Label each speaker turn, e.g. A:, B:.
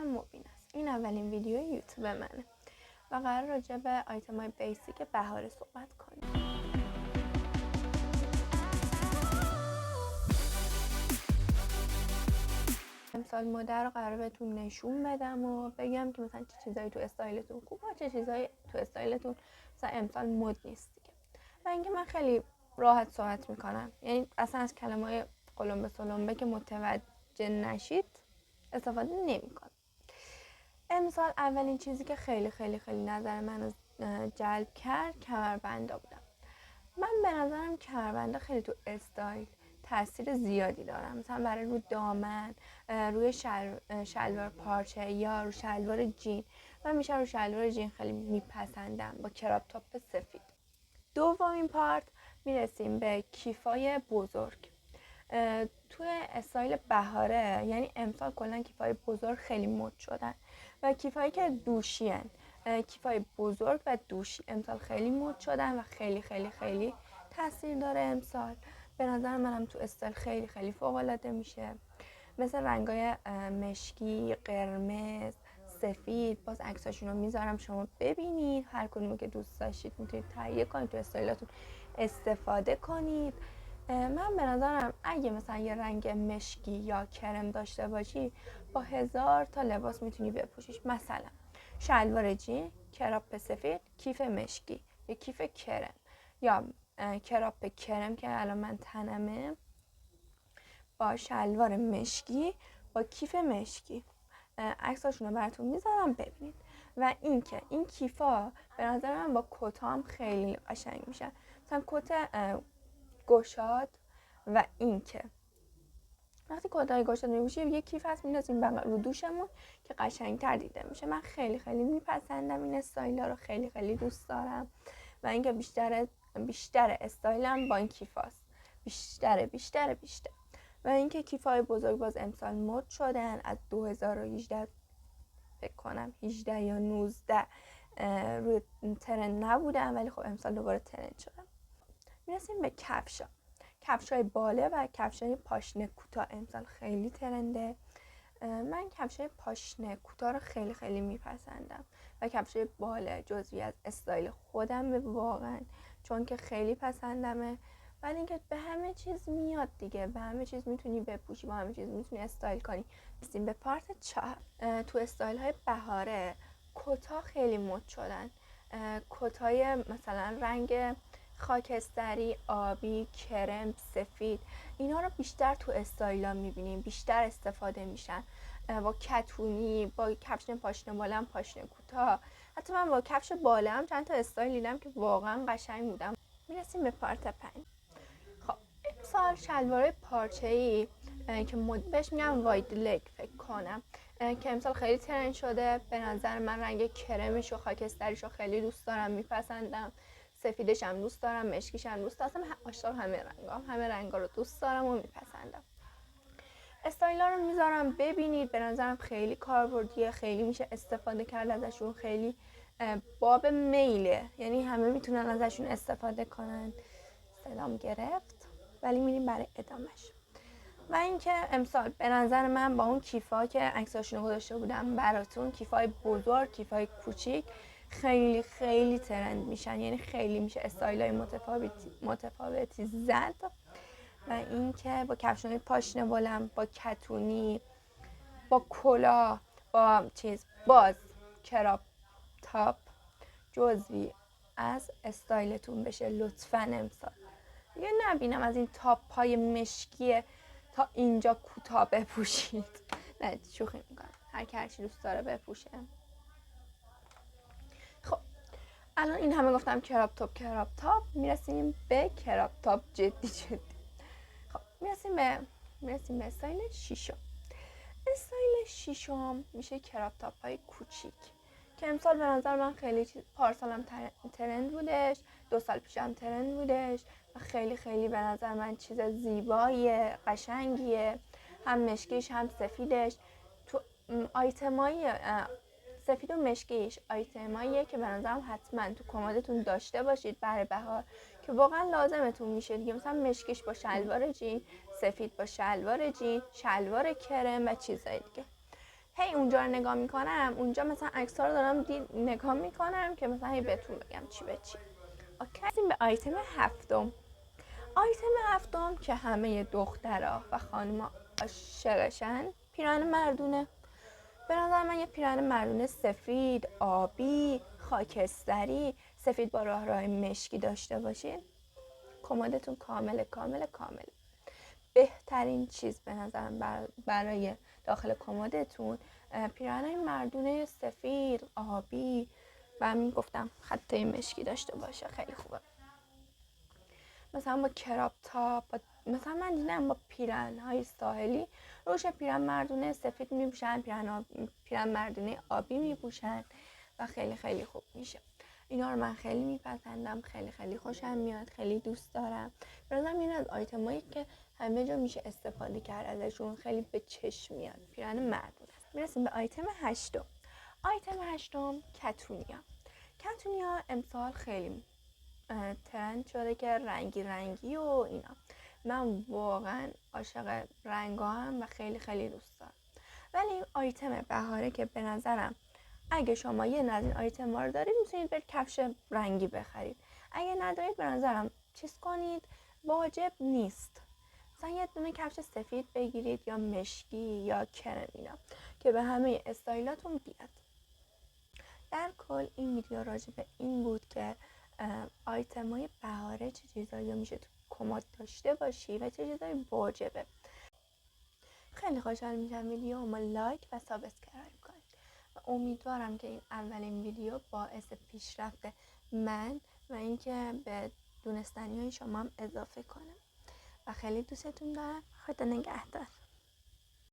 A: اسمم مبین است. این اولین ویدیو یوتیوب منه و قرار راجع به آیتم‌های بیسیک بهاره صحبت کنیم. امسال مد رو قرار بهتون نشون بدم و بگم که مثلا چه چیزایی تو استایلتون خوبه، چه چیزایی تو استایلتون مثلا امسال مد نیست دیگه. و اینکه من خیلی راحت صحبت میکنم، یعنی اصلا از کلمه‌های قلمبه سلمبه که متوجه نشید استفاده نمیکنم. امسال اولین چیزی که خیلی نظر منو جلب کرد کمربندا بودم. من به نظرم کمربندا خیلی تو استایل تاثیر زیادی دارم، مثلا برای رو دامن، روی شلوار پارچه یا رو شلوار جین. من میشه رو شلوار جین خیلی میپسندم با کراپ تاپ سفید. دومین پارت میرسیم به کیفای بزرگ. توی استایل بهاره، یعنی امسال کلا کیفای بزرگ خیلی مد شدن و کیفایی که دوشی هن. کیفای بزرگ و دوشی امسال خیلی مد شدن و خیلی تاثیر داره امسال. به نظر منم تو استایل خیلی فوق العاده میشه، مثل رنگای مشکی، قرمز، سفید. باز عکساشون رو میذارم شما ببینید، هر کدومو که دوست داشتید میتونید تهیه کنید تو استایلاتون استفاده کنید. من به نظرم اگه مثلا یه رنگ مشکی یا کرم داشته باشی با 1000 تا لباس میتونی بپوشیش، مثلا شلوار جین، کراپ سفید، کیف مشکی یا کیف کرم یا کراپ کرم که الان من تنمه با شلوار مشکی با کیف مشکی. عکساشون رو براتون میذارم ببینید. و اینکه این کیفا به نظر من با کتا هم خیلی قشنگ میشن، مثلا کت گشاد. و اینکه وقتی کتای گشاد میپوشیم یه کیف هست میندازیم رو دوشمون که قشنگتر دیده میشه. من خیلی میپسندم این استایلا رو، خیلی دوست دارم. و اینکه بیشتر استایلم با این کیفاست، بیشتر. و اینکه کیفای بزرگ باز امسال مد شدن از 2018 فکر کنم 18 یا 19 روی ترند نبودن، ولی خب امسال دوباره ترند شدن. میرسیم به کفشای باله و کفشای پاشنه کوتاه. امسال خیلی ترنده. من کفشای پاشنه کوتاه رو خیلی میپسندم و کفشای باله جزوی از استایل خودم واقعا، چون که خیلی پسندمه. ولی اینکه به همه چیز میاد دیگه، به همه چیز میتونی بپوشی، با همه چیز میتونی استایل کنی. رسیدیم به پارت 4. تو استایل های بهاره کتا خیلی مد شدن. کتای مثلا رنگ خاکستری، آبی، کرم، سفید، اینا رو بیشتر تو استایلا میبینیم، بیشتر استفاده میشن. با کتونی، با کفش پاشنه باله هم پاشنه کوتاه. حتی من با کفش باله هم چند تا استایل دیدم که واقعا قشنگ بودم. میرسیم به پارت 5. خب امسال شلوار پارچه‌ای که بهش میگم واید لگ فکر کنم، که امسال خیلی ترند شده. به نظر من رنگ کرمش و خاکستریش رو خیلی دوست دارم، میپسندم. سفیدش هم دوست دارم، مشکیش هم دوست دارم، عاشق همه رنگا رو دوست دارم و میپسندم. استایلا رو میذارم ببینید، به نظرم خیلی کاربردیه، خیلی میشه استفاده کرد ازشون، خیلی باب میله، یعنی همه میتونن ازشون استفاده کنن. سلام گرفت، ولی میریم برای ادامش. و اینکه امسال به نظر من با اون کیفا که عکساشون رو گذاشته بودم براتون، کیفای بزرگ، کیفای کوچیک، خیلی ترند میشن، یعنی خیلی میشه استایلای متفاوتی زد. و اینکه با کفشای پاشنه بلند، با کتونی، با کلاه، با باز کراپ تاپ جزوی از استایلتون بشه لطفاً امسال. دیگه نبینم از این تاپ های مشکی تا اینجا کوتاه بپوشید. نه شوخی میکنم، هر کی هرچی دوست داره بپوشه. خب الان این همه گفتم کراپ تاپ، میرسیم به کراپ تاپ جدی. خب میرسیم به استایل شیشم. استایل شیشم میشه کراپ تاپ های کوچیک که امسال به نظر من خیلی پارسالم ترند بودش، 2 سال پیشم ترند بودش و خیلی به نظر من چیز زیباییه، قشنگیه. هم مشکیش هم سفیدش تو آیتمای سفید و مشکیش آیتماییه که به نظرم حتما تو کمدتون داشته باشید برای بهار، که واقعا لازمتون میشه دیگه. مثلا مشکیش با شلوار جین، سفید با شلوار جین، شلوار کرم و چیزای دیگه. هی اونجا رو نگاه میکنم، اونجا مثلا عکس‌ها رو دارم نگاه میکنم که مثلا هی بهتون بگم چی به چی. اوکی، رسیدیم به آیتم هفتم. آیتم هفتم که همه دخترها و خانم‌ها عاشقشن، پیراهن مردونه. به نظر من یه پیراهن مردونه سفید، آبی، خاکستری، سفید با راه مشکی داشته باشین، کمدتون کامل. بهترین چیز به نظرم برای داخل کمدتون پیراهن مردونه سفید، آبی و همین گفتم خطه مشکی داشته باشه، خیلی خوبه. مثلا با کراپ تاپ، مثلا من دیدم با پیراهن‌های ساحلی روش پیراهن مردونه سفید میپوشن، پیراهن مردونه آبی میپوشن و خیلی خیلی خوب میشه. اینا رو من خیلی میپسندم، خیلی خیلی خوشم میاد، خیلی دوست دارم. به نظرم این از آیتمایی که همه جا میشه استفاده کرد ازشون، خیلی به چشم میاد. پیراهن مردونه. میرسیم به آیتم هشتم. آیتم هشتم کتونیا امسال خیلی ترند شده که رنگی رنگی و اینا. من واقعا عاشق رنگا هم و خیلی خیلی دوست دارم. ولی آیتم بهاره که به نظرم اگه شما یه از این آیتم ها رو دارید میتونید برید کفش رنگی بخرید. اگه ندارید به نظرم چیز کنید، واجب نیست. مثلا یه دونه کفش سفید بگیرید یا مشکی یا کرم اینا که به همه استایلاتون بیاد. در کل این ویدیو راجع به این بود که آیتمای بهاره چه چیزایی میشه تو کمد داشته باشی و چه چیزایی واجبه. خیلی خوشحال میشم ویدیو ما لایک و سابسکرایب کنید و امیدوارم که این اولین ویدیو باعث پیشرفت من و اینکه به دونستنی‌های شما هم اضافه کنم و خیلی دوستتون دارم. خدا نگهدار.